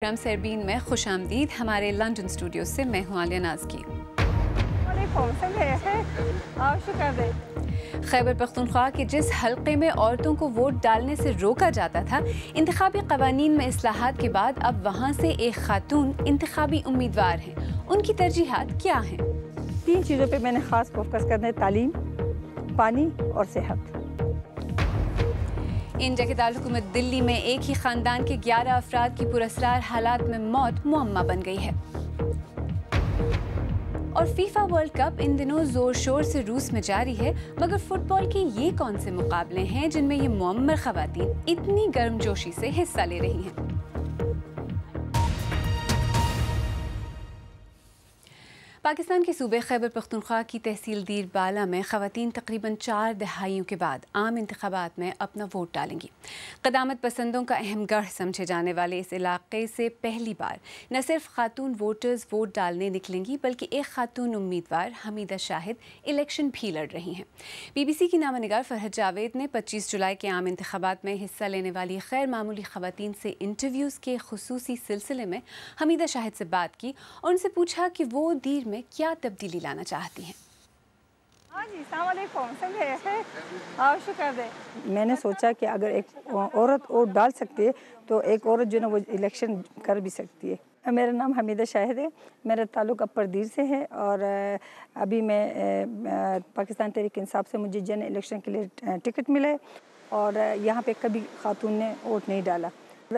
Programme Sairbeen में खुशामदीद। हमारे London studio से मैं हूं आलिया नाज़की। खैबर पख्तूनख्वा के जिस हल्के में औरतों को वोट डालने से रोका जाता था, इंतखाबी कवानीन में इस्लाहात के बाद अब वहाँ से एक खातून इंतखाबी उम्मीदवार हैं। उनकी तरजीहात क्या हैं? 3 चीज़ों पे मैंने ख़ास फोकस करना है: तालीम, पानी और सेहत। इंडिया के दारुल दिल्ली में एक ही ख़ानदान के 11 अफराद की पुरअसरार हालात में मौत मुअम्मा बन गई है। और फीफा वर्ल्ड कप इन दिनों जोर शोर से रूस में जारी है, मगर फुटबॉल के ये कौन से मुकाबले हैं जिनमें ये मुअम्मर ख़वातीन इतनी गर्मजोशी से हिस्सा ले रही हैं? पाकिस्तान के सूबे खैबर पख्तूनख्वा की तहसील दीर बाला में ख़वातीन तकरीबन 4 दहाइयों के बाद आम इंतखाबात में अपना वोट डालेंगी। क़दामत पसंदों का अहम गढ़ समझे जाने वाले इस इलाके से पहली बार न सिर्फ खातून वोटर्स वोट डालने निकलेंगी, बल्कि एक खातून उम्मीदवार हमीदा शाहिद इलेक्शन भी लड़ रही हैं। BBC की नामानिगार फरहत जावेद ने 25 जुलाई के आम इंतखाबात में हिस्सा लेने वाली गैर मामूली ख़वातीन से इंटरव्यूज़ के खुसूसी सिलसिले में हमीदा शाहिद से बात की और उनसे पूछा कि वो दीर में क्या तब्दीली लाना चाहती हैं। हाँ जी, मैंने सोचा कि अगर एक औरत वोट डाल सकती है तो एक औरत जो ना वो इलेक्शन कर भी सकती है। मेरा नाम हमीदा शाहिद है, मेरा ताल्लुक़ अपर दीर से है और अभी मैं पाकिस्तान तहरीक इंसाफ से मुझे जन इलेक्शन के लिए टिकट मिला है और यहाँ पे कभी खातून ने वोट नहीं डाला।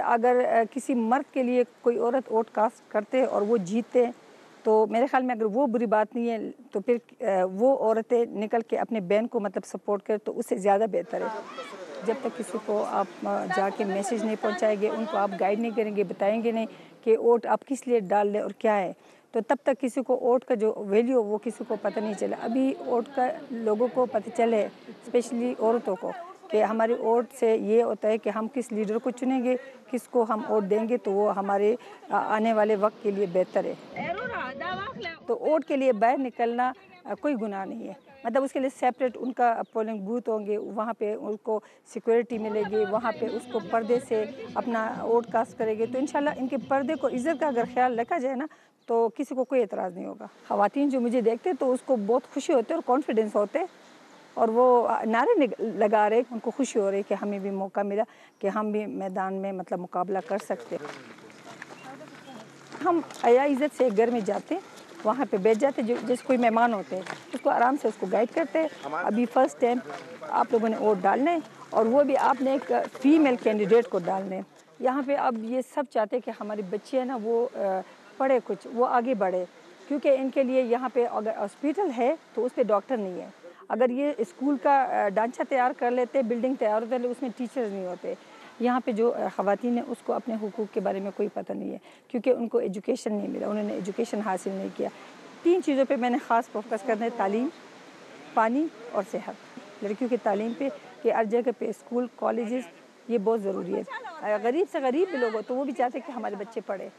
अगर किसी मर्द के लिए कोई औरत वोट कास्ट करते और वो जीतते तो मेरे ख्याल में अगर वो बुरी बात नहीं है तो फिर वो औरतें निकल के अपने बहन को मतलब सपोर्ट करें तो उससे ज़्यादा बेहतर है। जब तक किसी को आप जाके मैसेज नहीं पहुंचाएंगे, उनको आप गाइड नहीं करेंगे, बताएंगे नहीं कि वोट आप किस लिए डाल लें और क्या है, तो तब तक किसी को वोट का जो वैल्यू वो किसी को पता नहीं चला। अभी वोट का लोगों को पता चले, स्पेशली औरतों को, कि हमारी वोट से ये होता है कि हम किस लीडर को चुनेंगे, किसको हम वोट देंगे तो वो हमारे आने वाले वक्त के लिए बेहतर है। तो वोट के लिए बाहर निकलना कोई गुनाह नहीं है। मतलब उसके लिए सेपरेट उनका पोलिंग बूथ होंगे, वहाँ पे उनको सिक्योरिटी मिलेगी, वहाँ पे उसको पर्दे से अपना वोट कास्ट करेंगे। तो इंशाल्लाह इनके पर्दे को, इज़्ज़त का अगर ख्याल रखा जाए ना तो किसी को कोई एतराज़ नहीं होगा। ख़वातीन जो मुझे देखते तो उसको बहुत खुशी होती है और कॉन्फिडेंस होते और वो नारे लगा रहे, उनको खुशी हो रही कि हमें भी मौका मिला कि हम भी मैदान में मतलब मुकाबला कर सकते। हम आया इज़्ज़त से एक घर में जाते, वहाँ पे बैठ जाते, जो जैसे कोई मेहमान होते हैं उसको आराम से उसको गाइड करते हैं। अभी फर्स्ट टाइम आप लोगों ने वोट डालने और वो भी आपने एक फ़ीमेल कैंडिडेट को डालने। यहाँ पे अब ये सब चाहते हैं कि हमारी बच्ची है ना वो पढ़े, कुछ वो आगे बढ़े, क्योंकि इनके लिए यहाँ पे अगर हॉस्पिटल है तो उस पर डॉक्टर नहीं है। अगर ये स्कूल का ढांचा तैयार कर लेते, बिल्डिंग तैयार होते, उसमें टीचर्स नहीं होते। यहाँ पे जो ख़वातीन है उसको अपने हुकूक के बारे में कोई पता नहीं है, क्योंकि उनको एजुकेशन नहीं मिला, उन्होंने एजुकेशन हासिल नहीं किया। 3 चीज़ों पे मैंने ख़ास फोकस करना है: तालीम, पानी और सेहत। लड़कियों की तालीम पे कि हर जगह पे स्कूल, कॉलेजेस ये बहुत ज़रूरी है। गरीब से गरीब भी लोग हो तो वो भी चाहते हैं कि हमारे बच्चे पढ़े,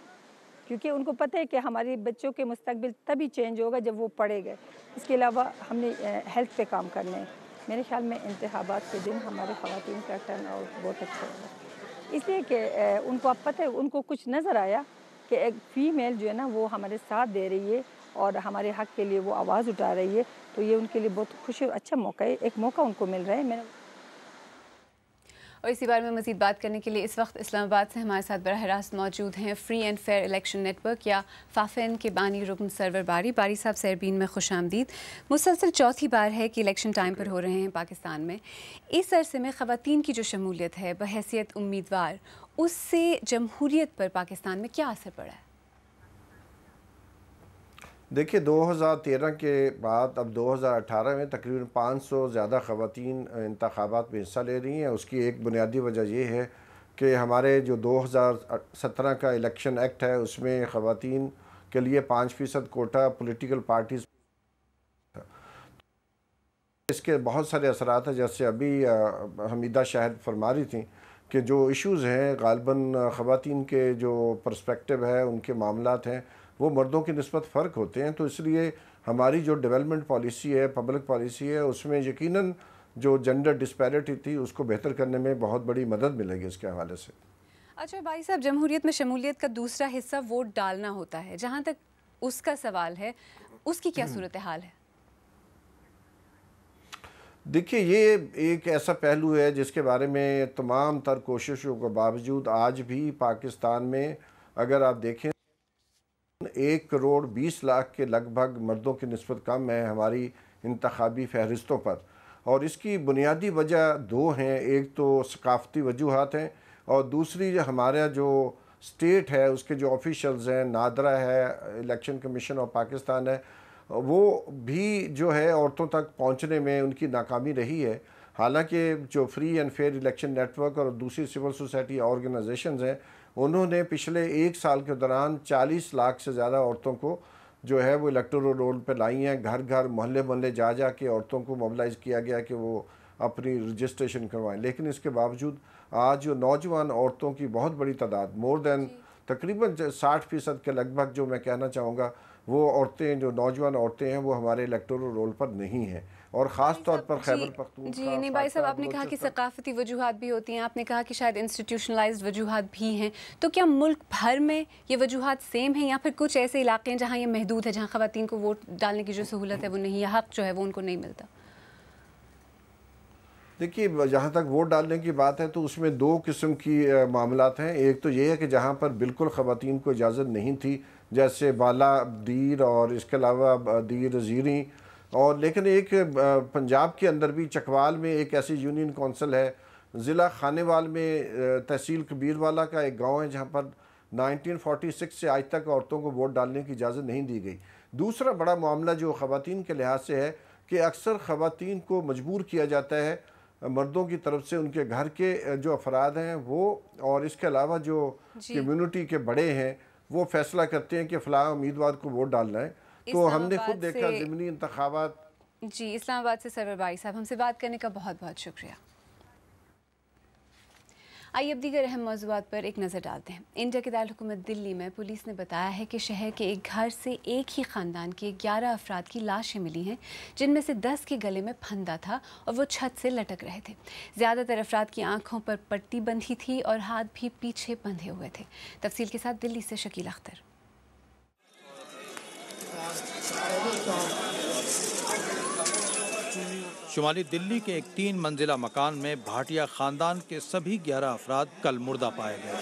क्योंकि उनको पता है कि हमारे बच्चों के मुस्तकबिल तभी चेंज होगा जब वो पढ़ेंगे। इसके अलावा हमने हेल्थ पे काम करना है। मेरे ख्याल में इंतखाबात के दिन हमारे ख़वातीन का टर्न आउट बहुत अच्छा होगा, इसलिए कि उनको अब पता है, उनको कुछ नज़र आया कि एक फ़ीमेल जो है ना वो हमारे साथ दे रही है और हमारे हक़ के लिए वो आवाज़ उठा रही है, तो ये उनके लिए बहुत खुशी और अच्छा मौका है, एक मौका उनको मिल रहा है। मैंने और इसी बारे में मज़ीद बात करने के लिए इस वक्त इस्लामाबाद से हमारे साथ बराह रास्त मौजूद हैं free and fair election network या फाफेन के बानी रुकन सरवर बारी साहब। सरबीन में खुशामदीद। मुसलसल चौथी बार है कि इलेक्शन टाइम पर हो रहे हैं पाकिस्तान में। इस अरसे में ख़वातीन की जो शमूलियत है बहैसियत उम्मीदवार, उससे जमहूरियत पर पाकिस्तान में क्या असर पड़ा है? देखिए, 2013 के बाद अब 2018 में तकरीबन 500 ज़्यादा ख़वातीन इंतखाबात में हिस्सा ले रही हैं। उसकी एक बुनियादी वजह ये है कि हमारे जो 2017 का इलेक्शन एक्ट है उसमें ख़वातीन के लिए 5% कोटा पॉलिटिकल पार्टीज़, इसके बहुत सारे असरात हैं। जैसे अभी हमीदा शाहिद फरमा रही थी कि जो इश्यूज़ हैं ग़ालिबन ख़वातीन के जो पर्सपेक्टिव है, उनके मामलात हैं, वो मर्दों की निस्बत फ़र्क होते हैं। तो इसलिए हमारी जो डेवलपमेंट पॉलिसी है, पब्लिक पॉलिसी है, उसमें यकीनन जो जेंडर डिस्पैरिटी थी उसको बेहतर करने में बहुत बड़ी मदद मिलेगी इसके हवाले से। अच्छा भाई साहब, जमहूरियत में शमूलियत का दूसरा हिस्सा वोट डालना होता है, जहाँ तक उसका सवाल है उसकी क्या सूरत हाल है? देखिए, ये एक ऐसा पहलू है जिसके बारे में तमाम तर कोशिशों के बावजूद आज भी पाकिस्तान में अगर आप देखें 1 करोड़ 20 लाख के लगभग मर्दों की निस्बत कम है हमारी इंतखाबी फहरिस्तों पर। और इसकी बुनियादी वजह दो हैं, एक तो सकाफ़ती वजूहात हैं और दूसरी हमारा जो स्टेट है उसके जो ऑफिशल्स हैं, नादरा है, इलेक्शन कमीशन ऑफ पाकिस्तान है, वो भी जो है औरतों तक पहुंचने में उनकी नाकामी रही है। हालांकि जो free and fair election network और दूसरी सिविल सोसाइटी ऑर्गेनाइजेशंस हैं उन्होंने पिछले 1 साल के दौरान 40 लाख से ज़्यादा औरतों को जो है वो इलेक्टोरल रोल पर लाई हैं। घर घर मोहल्ले मोहल्ले जा जा के औरतों को मोबिलाइज़ किया गया कि वो अपनी रजिस्ट्रेशन करवाएं। लेकिन इसके बावजूद आज जो नौजवान औरतों की बहुत बड़ी तादाद, मोर देन तकरीबन 60% के लगभग, जो मैं कहना चाहूँगा वो औरतें, जो नौजवान औरतें हैं वो हमारे इलेक्टोरल रोल पर नहीं हैं। और ख़ास तौर पर खैबर पख्तूनख्वा। जी नहीं भाई साहब, आपने कहा कि सकाफती वजूहात भी होती हैं, आपने कहा कि शायद इंस्टीट्यूशनलाइज्ड वजूहात भी हैं, तो क्या मुल्क भर में ये वजूहात सेम हैं या फिर कुछ ऐसे इलाके हैं जहाँ ये महदूद है, जहाँ ख़वातीन को वोट डालने की जो सहूलत है वो नहीं, या हक़ जो है वो उनको नहीं मिलता? देखिए, जहाँ तक वोट डालने की बात है तो उसमें 2 किस्म की मामलात हैं। एक तो ये है कि जहाँ पर बिल्कुल ख़वातीन को इजाज़त नहीं थी, जैसे बाला दीर और इसके अलावा दीर ज़ीरी, और लेकिन एक पंजाब के अंदर भी चकवाल में एक ऐसी यूनियन कौंसिल है, ज़िला खानेवाल में तहसील कबीरवाला का एक गांव है जहां पर 1946 से आज तक औरतों को वोट डालने की इजाज़त नहीं दी गई। दूसरा बड़ा मामला जो ख़वातीन के लिहाज से है कि अक्सर ख़वातीन को मजबूर किया जाता है मर्दों की तरफ से, उनके घर के जो अफराद हैं वो और इसके अलावा जो कम्यूनिटी के बड़े हैं वो फैसला करते हैं कि फ़लाँ उम्मीदवार को वोट डालना है। तो हमने खुद देखा ज़िमनी इंतखाबात। जी, इस्लामाबाद से सरवर भाई साहब, हमसे बात करने का बहुत बहुत शुक्रिया। आइए अब दीगर अहम मौज़ूआत पर एक नज़र डालते हैं। इंडिया के दारकूमत दिल्ली में पुलिस ने बताया है कि शहर के एक घर से एक ही ख़ानदान के 11 अफराद की लाशें मिली हैं, जिनमें से 10 के गले में फंदा था और वो छत से लटक रहे थे। ज़्यादातर अफराद की आंखों पर पट्टी बंधी थी और हाथ भी पीछे बंधे हुए थे। तफसील के साथ दिल्ली से शकील अख्तर। शुमाली दिल्ली के एक 3 मंजिला मकान में भाटिया खानदान के सभी 11 अफराद कल मुर्दा पाए गए।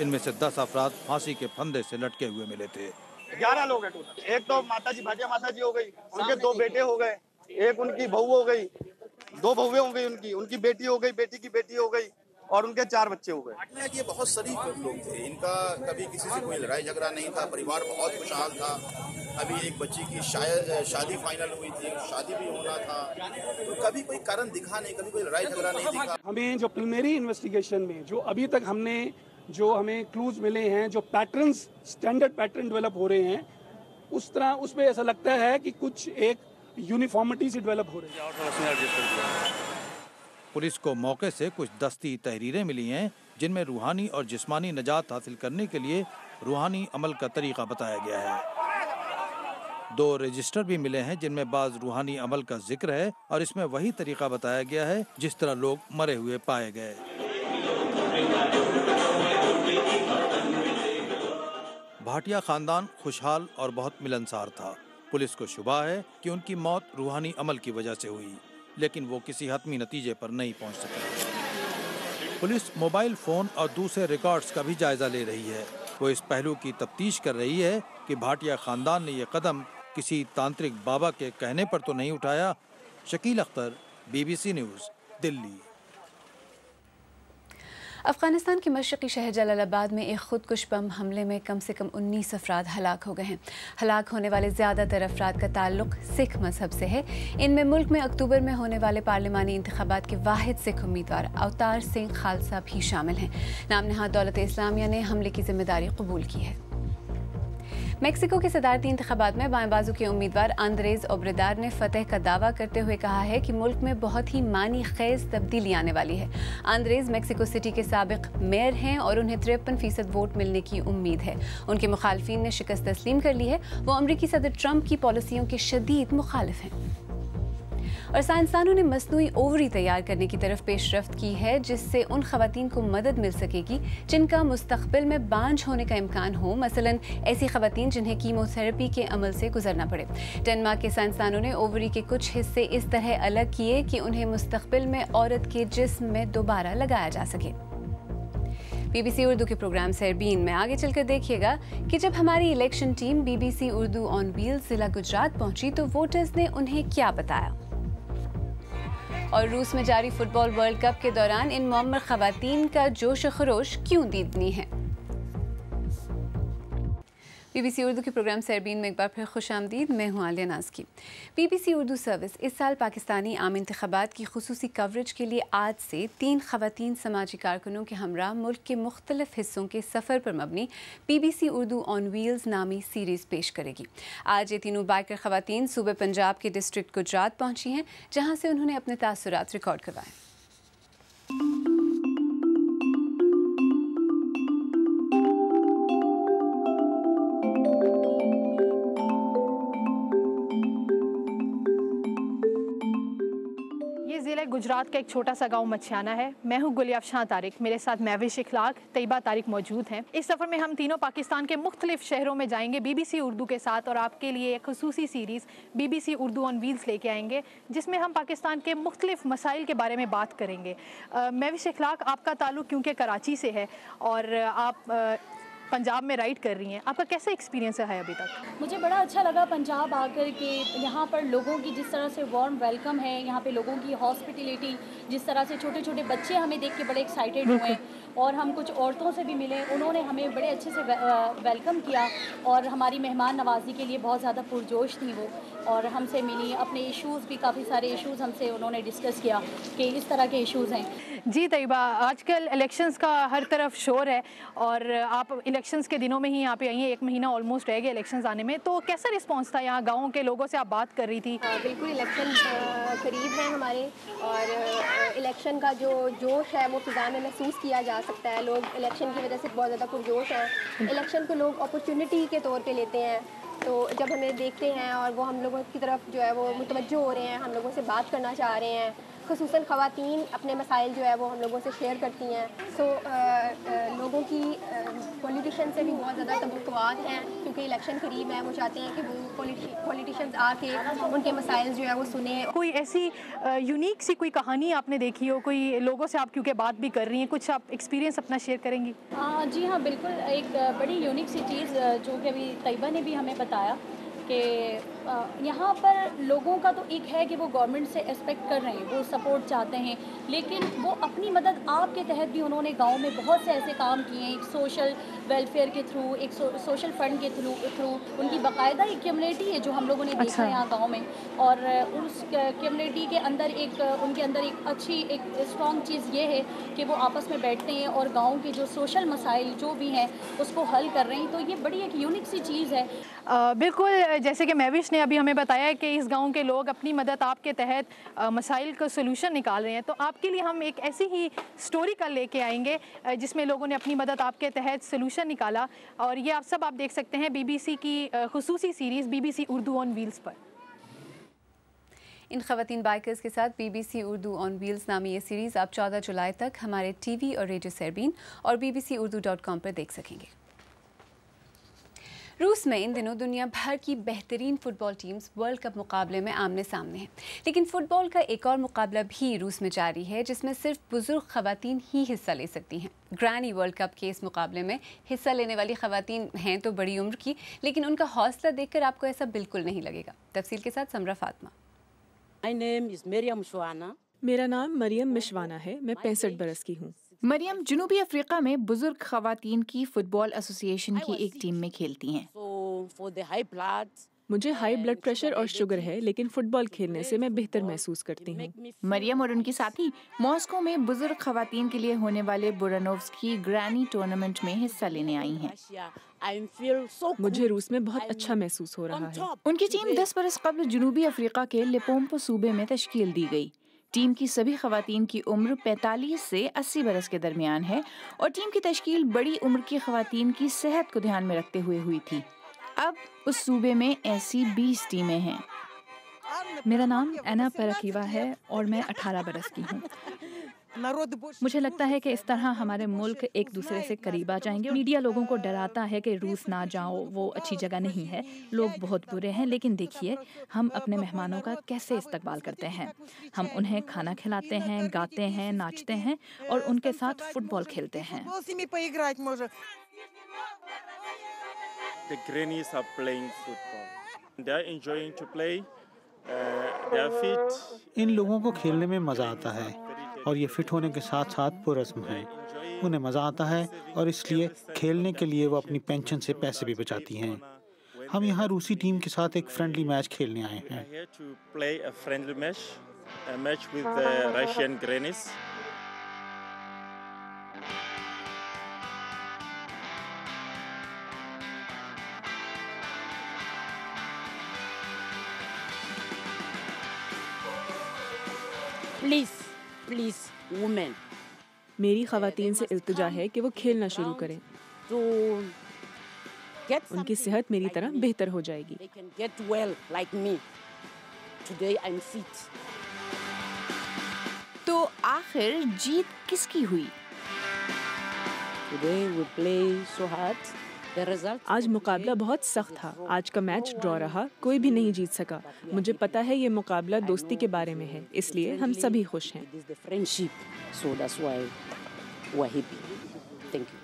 इनमें से 10 अफराद फांसी के फंदे से लटके हुए मिले थे। 11 लोग हैं टोटल। एक तो माताजी भाटिया माताजी हो गई, उनके 2 बेटे हो गए, एक उनकी बहू हो गई, 2 बहुएं हो गई, उनकी बेटी हो गई, बेटी की बेटी हो गई और उनके 4 बच्चे हो गए। भाटिया के बहुत शरीफ लोग थे, इनका कभी किसी से कोई लड़ाई झगड़ा नहीं था, परिवार बहुत खुशहाल था। अभी एक बच्ची की शायद शादी फाइनल हुई थी, शादी भी होना था, तो कभी कोई कारण दिखा नहीं, कभी कोई लड़ाई झगड़ा नहीं दिखा। हमें जो प्रिलिमिनरी इन्वेस्टिगेशन में जो अभी तक हमें क्लूज मिले हैं, जो पैटर्न्स, स्टैंडर्ड पैटर्न डेवलप हो रहे हैं, उसमें ऐसा लगता है कि कुछ एक यूनिफॉर्मिटी से डेवलप हो रही है। पुलिस को मौके से कुछ दस्ती तहरीरें मिली हैं, जिनमें रूहानी और जिस्मानी निजात हासिल करने के लिए रूहानी अमल का तरीका बताया गया है। 2 रजिस्टर भी मिले हैं जिनमें बाज रूहानी अमल का जिक्र है और इसमें वही तरीका बताया गया है जिस तरह लोग मरे हुए पाए गए। भाटिया खानदान खुशहाल और बहुत मिलनसार था। पुलिस को शुबा है कि उनकी मौत रूहानी अमल की वजह से हुई, लेकिन वो किसी हतमी नतीजे पर नहीं पहुंच सके। पुलिस मोबाइल फ़ोन और दूसरे रिकॉर्ड्स का भी जायजा ले रही है। वो इस पहलू की तफ्तीश कर रही है कि भाटिया खानदान ने ये कदम किसी तांत्रिक बाबा के कहने पर तो नहीं उठाया। Shakeel Akhtar, BBC news, Delhi. अफगानिस्तान के मशरक़ी शहर जलालाबाद में एक खुदकुश बम हमले में कम से कम 19 अफराद हलाक हो गए हैं। हलाक होने वाले ज़्यादातर अफराद का ताल्लुक सिख मजहब से है। इनमें मुल्क में अक्टूबर में होने वाले पार्लिमानी इंतखाबात के वाहिद सिख उम्मीदवार अवतार सिंह खालसा भी शामिल हैं। नाम नहाद दौलत इस्लामिया ने हमले की जिम्मेदारी कबूल की है। मेक्सिको के सदारती इंतखाबात में बाएं बाजू के उम्मीदवार आंद्रेज ओब्रेदार ने फतह का दावा करते हुए कहा है कि मुल्क में बहुत ही मानी खेज तब्दीली आने वाली है। आंद्रेज मेक्सिको सिटी के साबिक मेयर हैं और उन्हें 53% वोट मिलने की उम्मीद है। उनके मुखालफिन ने शिकस्त तस्लीम कर ली है। वो अमरीकी सदर ट्रंप की पॉलिसियों के शदीद मुखालिफ हैं। और साइंसदानों ने मस्नूई ओवरी तैयार करने की तरफ पेशरफ्त की है, जिससे उन खवातीन को मदद मिल सकेगी जिनका मुस्तकबिल में बांझ होने का इम्कान हो, मसलन ऐसी खवातीन जिन्हें कीमोथेरेपी के अमल से गुजरना पड़े। डेनमार्क के साइंसदानों ने ओवरी के कुछ हिस्से इस तरह अलग किए कि उन्हें मुस्तकबिल में औरत के जिस्म में दोबारा लगाया जा सके। BBC उर्दू के प्रोग्राम सरबीन में आगे चलकर देखिएगा कि जब हमारी election team BBC Urdu on wheels जिला गुजरात पहुंची तो वोटर्स ने उन्हें क्या बताया। और रूस में जारी फुटबॉल वर्ल्ड कप के दौरान इन मुअम्मर खवातीन का जोश खरोश क्यों दीदनी है। BBC उर्दू के प्रोग्राम सरबीन में एक बार फिर खुशामदीद। मैं हूँ आलिया नाज़की। BBC उर्दू सर्विस इस साल पाकिस्तानी आम इंतखाबात की खुसूसी कवरेज के लिए आज से 3 खवातीन समाजी कारकुनों के हमरा मुल्क के मुख्तलिफ हिस्सों के सफ़र पर मबनी BBC उर्दू ऑन व्हील्स नामी सीरीज़ पेश करेगी। आज ये तीनों बाइकर खवातीन सूबे पंजाब के डिस्ट्रिक्ट गुजरात पहुँची हैं, जहाँ से उन्होंने अपने तासुरात रिकॉर्ड करवाए। गुजरात का एक छोटा सा गांव मच्छियाना है। मैं हूं गुलियाफशां तारिक, मेरे साथ महविश इखलाक, तैयबा तारिक मौजूद हैं। इस सफ़र में हम तीनों पाकिस्तान के मुख्तलिफ शहरों में जाएंगे BBC उर्दू के साथ और आपके लिए एक खसूसी series BBC Urdu on wheels लेके आएंगे, जिसमें हम पाकिस्तान के मुख्तलिफ मसाइल के बारे में बात करेंगे। महविश इखलाक, आपका ताल्लुक़ क्योंकि कराची से है और आप पंजाब में राइड कर रही हैं, आपका कैसा एक्सपीरियंस है अभी तक? मुझे बड़ा अच्छा लगा पंजाब आकर के। यहाँ पर लोगों की जिस तरह से वार्म वेलकम है, यहाँ पे लोगों की हॉस्पिटलिटी, जिस तरह से छोटे छोटे बच्चे हमें देख के बड़े एक्साइटेड हुए और हम कुछ औरतों से भी मिले, उन्होंने हमें बड़े अच्छे से वेलकम किया और हमारी मेहमान नवाजी के लिए बहुत ज़्यादा पुरजोश थी वो, और हमसे मिली। अपने इश्यूज़ भी, काफ़ी सारे इश्यूज़ हमसे उन्होंने डिस्कस किया कि इस तरह के इश्यूज़ हैं। जी तैयबा, आजकल इलेक्शंस का हर तरफ शोर है और आप इलेक्शंस के दिनों में ही यहाँ पे आई हैं, 1 महीना ऑलमोस्ट रह गया इलेक्शंस आने में, तो कैसा रिस्पांस था यहाँ गाँव के लोगों से? आप बात कर रही थी। बिल्कुल, इलेक्शन करीब है हमारे और इलेक्शन का जो जोश है वो फिजा में महसूस किया जा सकता है। लोग इलेक्शन की वजह से बहुत ज़्यादा पुरजोश हैं। इलेक्शन को लोग अपॉर्चुनिटी के तौर पे लेते हैं, तो जब हमें देखते हैं और वो हम लोगों की तरफ जो है वो मुतवज्जो हो रहे हैं, हम लोगों से बात करना चाह रहे हैं, ख़ुसूसन ख़वातीन अपने मसाइल जो है वो हम लोगों से शेयर करती हैं। सो लोगों की पॉलिटिशियन से भी बहुत ज़्यादा तवक्कुआत हैं, क्योंकि इलेक्शन करीब है। वो चाहते हैं कि वो पॉलिटिशियंस आके उनके मसाइल जो है वो सुने। कोई ऐसी यूनिक सी कोई कहानी आपने देखी हो, कोई लोगों से आप क्योंकि बात भी कर रही हैं, कुछ आप एक्सपीरियंस अपना शेयर करेंगी? जी हाँ, बिल्कुल। एक बड़ी यूनिक सी चीज़ जो कि अभी तैयबा ने भी हमें बताया कि यहाँ पर लोगों का तो एक है कि वो गवर्नमेंट से एक्सपेक्ट कर रहे हैं, वो सपोर्ट चाहते हैं, लेकिन वो अपनी मदद आपके तहत भी उन्होंने गांव में बहुत से ऐसे काम किए हैं, एक सोशल वेलफेयर के थ्रू, एक सोशल फंड के थ्रू उनकी बाकायदा एक कम्युनिटी है जो हम लोगों ने देखा है यहाँ गाँव में, और उस कम्युनिटी के अंदर उनके अंदर एक अच्छी, एक स्ट्रॉन्ग चीज़ ये है कि वो आपस में बैठते हैं और गाँव के जो सोशल मसाइल जो भी हैं उसको हल कर रहे हैं। तो ये बड़ी एक यूनिक सी चीज़ है। बिल्कुल, जैसे कि महविश ने अभी हमें बताया कि इस गांव के लोग अपनी मदद आपके तहत मसाइल का सोल्यूशन निकाल रहे हैं, तो आपके लिए हम एक ऐसी ही स्टोरी कल लेके आएंगे जिसमें लोगों ने अपनी मदद आपके तहत सोल्यूशन निकाला, और ये आप देख सकते हैं BBC की खुसूसी series BBC Urdu on wheels पर। इन खवातीन बाइकर्स के साथ BBC उर्दू ऑन व्हील्स नामी ये सीरीज़ आप 14 जुलाई तक हमारे TV और रेडियो सरबीन और bbcurdu.com पर देख सकेंगे। रूस में इन दिनों दुनिया भर की बेहतरीन फुटबॉल टीम्स वर्ल्ड कप मुकाबले में आमने सामने हैं, लेकिन फुटबॉल का एक और मुकाबला भी रूस में जारी है जिसमें सिर्फ बुजुर्ग खवातीन ही हिस्सा ले सकती हैं। ग्रैनी वर्ल्ड कप के इस मुकाबले में हिस्सा लेने वाली खवातीन हैं तो बड़ी उम्र की, लेकिन उनका हौसला देखकर आपको ऐसा बिल्कुल नहीं लगेगा। तफसील के साथ समरा फातिमा। मेरा नाम मरियम मिशवाना है, मैं 65 बरस की हूँ। मरियम जनूबी अफ्रीका में बुजुर्ग खवातीन की फुटबॉल एसोसिएशन की एक टीम में खेलती हैं। मुझे हाई ब्लड प्रेशर और शुगर है, लेकिन फुटबॉल खेलने से मैं बेहतर महसूस करती हूँ। मरियम और उनकी साथी मॉस्को में बुजुर्ग खवातीन के लिए होने वाले बुरानोव्स्की ग्रैनी टूर्नामेंट में हिस्सा लेने आई हैं। मुझे रूस में बहुत अच्छा महसूस हो रहा है। उनकी टीम 10 बरस कबल जनूबी अफ्रीका के लिपोम्पो सूबे में तश्कील दी गई। टीम की सभी खवातीन की उम्र 45 से 80 बरस के दरमियान है और टीम की तश्कील बड़ी उम्र की खवातीन की सेहत को ध्यान में रखते हुए हुई थी। अब उस सूबे में ऐसी 20 टीमें हैं। मेरा नाम एना पेराकीवा है और मैं 18 बरस की हूँ। मुझे लगता है कि इस तरह हमारे मुल्क एक दूसरे से करीब आ जाएंगे। मीडिया लोगों को डराता है कि रूस ना जाओ, वो अच्छी जगह नहीं है, लोग बहुत बुरे हैं। लेकिन देखिए हम अपने मेहमानों का कैसे इस्तकबाल करते हैं। हम उन्हें खाना खिलाते हैं, गाते हैं, नाचते हैं और उनके साथ फुटबॉल खेलते हैं। The grannies are playing football. They are enjoying to play. They are fit. इन लोगों को खेलने में मज़ा आता है और ये फिट होने के साथ साथ पुरस्म हैं। उन्हें मज़ा आता है और इसलिए खेलने के लिए वो अपनी पेंशन से पैसे भी बचाती हैं। हम यहाँ रूसी टीम के साथ एक फ्रेंडली मैच खेलने आए हैं। Here to play a friendly match, a match with the Russian grannies. Please, women. मेरी ख़वातीन से इल्तिजा है कि वो खेलना शुरू करें। उनकी सेहत मेरी तरह बेहतर हो जाएगी। They can get well like me. Today I'm fit. तो आखिर जीत किसकी हुई? Today we play so hard. The result. आज मुकाबला बहुत सख्त था। आज का मैच ड्रॉ रहा, कोई भी नहीं जीत सका। मुझे पता है ये मुकाबला दोस्ती के बारे में है, इसलिए हम सभी खुश हैं। It is the friendship, so that's why we're happy. Thank you.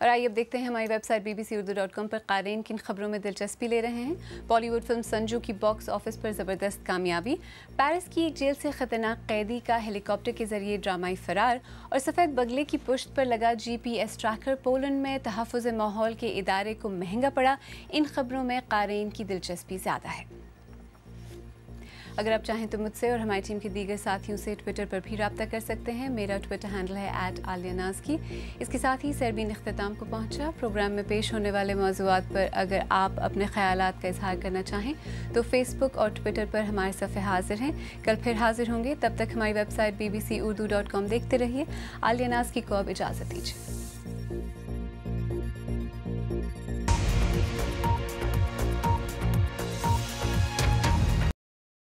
और आइए अब देखते हैं हमारी वेबसाइट bbcurdu.com पर क़ारीन किन खबरों में दिलचस्पी ले रहे हैं। बॉलीवुड फिल्म संजू की बॉक्स ऑफिस पर ज़बरदस्त कामयाबी, पेरिस की एक जेल से ख़तरनाक कैदी का हेलीकॉप्टर के जरिए ड्रामाई फ़रार और सफ़ेद बगले की पुश्त पर लगा GPS ट्रैकर पोलैंड में तहफ़्फ़ुज़ माहौल के इदारे को महंगा पड़ा। इन खबरों में क़ारीन की दिलचस्पी ज़्यादा है। अगर आप चाहें तो मुझसे और हमारी टीम के दीगर साथियों से ट्विटर पर भी रब्ता कर सकते हैं। मेरा ट्विटर हैंडल है @आलियानाज़की। इसके साथ ही सरबीन इख्तिताम को पहुंचा। प्रोग्राम में पेश होने वाले मौज़ूआत पर अगर आप अपने ख़यालात का इजहार करना चाहें तो फेसबुक और ट्विटर पर हमारे सफ़े हाजिर हैं। कल फिर हाजिर होंगे, तब तक हमारी वेबसाइट bbcurdu.com देखते रहिए। आलियानाज़की को अब इजाज़त दीजिए।